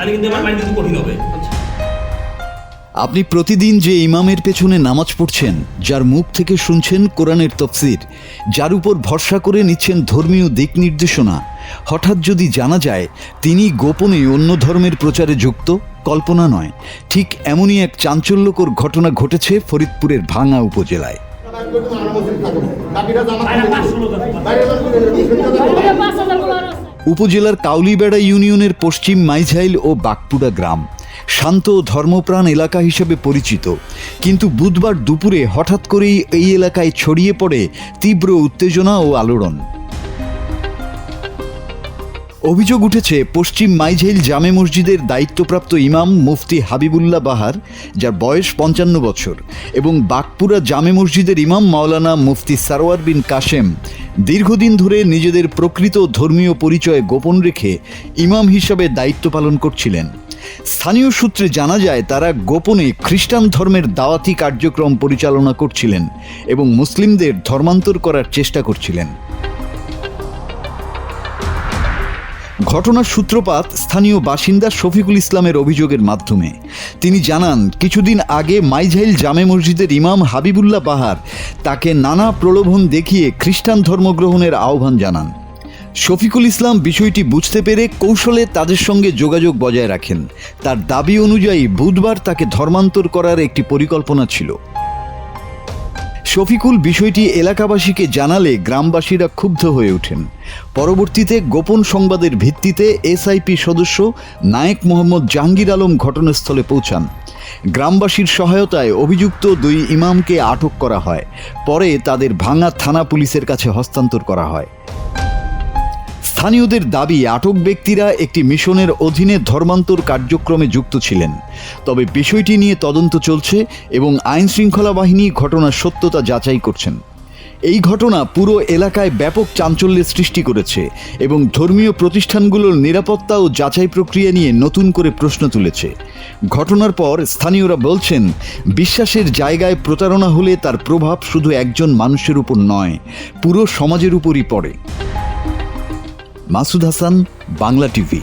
তাহলে কিন্তু আমার মাইন্ড কিন্তু কঠিন হবে। আপনি প্রতিদিন যে ইমামের পেছনে নামাজ পড়ছেন, যার মুখ থেকে শুনছেন কোরআনের তফসির, যার উপর ভরসা করে নিচ্ছেন ধর্মীয় দিক নির্দেশনা, হঠাৎ যদি জানা যায় তিনি গোপনে অন্য ধর্মের প্রচারে যুক্ত, কল্পনা নয়, ঠিক এমনই এক চাঞ্চল্যকর ঘটনা ঘটেছে ফরিদপুরের ভাঙ্গা উপজেলায়। উপজেলার কাউলিবেড়া ইউনিয়নের পশ্চিম মাইঝাইল ও বাকপুরা গ্রাম শান্ত ও ধর্মপ্রাণ এলাকা হিসেবে পরিচিত, কিন্তু বুধবার দুপুরে হঠাৎ করেই এই এলাকায় ছড়িয়ে পড়ে তীব্র উত্তেজনা ও আলোড়ন। অভিযোগ উঠেছে পশ্চিম মাইঝাইল জামে মসজিদের দায়িত্বপ্রাপ্ত ইমাম মুফতি হাবিবুল্লাহ বাহার, যার বয়স 55 বছর, এবং বাকপুরা জামে মসজিদের ইমাম মাওলানা মুফতি সারোয়ার বিন কাশেম দীর্ঘদিন ধরে নিজেদের প্রকৃত ধর্মীয় পরিচয় গোপন রেখে ইমাম হিসাবে দায়িত্ব পালন করছিলেন। স্থানীয় সূত্রে জানা যায় তারা গোপনে খ্রিস্টান ধর্মের দাওয়াতি কার্যক্রম পরিচালনা করছিলেন এবং মুসলিমদের ধর্মান্তর করার চেষ্টা করছিলেন। ঘটনার সূত্রপাত স্থানীয় বাসিন্দা শফিকুল ইসলামের অভিযোগের মাধ্যমে। তিনি জানান, কিছুদিন আগে মাইঝাইল জামে মসজিদের ইমাম হাবিবুল্লাহ বাহার তাকে নানা প্রলোভন দেখিয়ে খ্রিস্টান ধর্মগ্রহণের আহ্বান জানান। শফিকুল ইসলাম বিষয়টি বুঝতে পেরে কৌশলে তাদের সঙ্গে যোগাযোগ বজায় রাখেন। তার দাবি অনুযায়ী বুধবার তাকে ধর্মান্তর করার একটি পরিকল্পনা ছিল। শফিকুল বিষয়টি এলাকাবাসীকে জানালে গ্রামবাসীরা ক্ষুব্ধ হয়ে ওঠেন। পরবর্তীতে গোপন সংবাদের ভিত্তিতে এসআইপি সদস্য নায়েক মোহাম্মদ জাহাঙ্গীর আলম ঘটনাস্থলে পৌঁছান। গ্রামবাসীর সহায়তায় অভিযুক্ত 2 ইমামকে আটক করা হয়। পরে তাদের ভাঙ্গা থানা পুলিশের কাছে হস্তান্তর করা হয়। স্থানীয়দের দাবি, আটক ব্যক্তিরা একটি মিশনের অধীনে ধর্মান্তর কার্যক্রমে যুক্ত ছিলেন। তবে বিষয়টি নিয়ে তদন্ত চলছে এবং আইন শৃঙ্খলা বাহিনী ঘটনার সত্যতা যাচাই করছেন। এই ঘটনা পুরো এলাকায় ব্যাপক চাঞ্চল্যের সৃষ্টি করেছে এবং ধর্মীয় প্রতিষ্ঠানগুলোর নিরাপত্তা ও যাচাই প্রক্রিয়া নিয়ে নতুন করে প্রশ্ন তুলেছে। ঘটনার পর স্থানীয়রা বলছেন, বিশ্বাসের জায়গায় প্রতারণা হলে তার প্রভাব শুধু একজন মানুষের উপর নয়, পুরো সমাজের উপরই পড়ে। মাসুদ হাসান, বাংলা টিভি।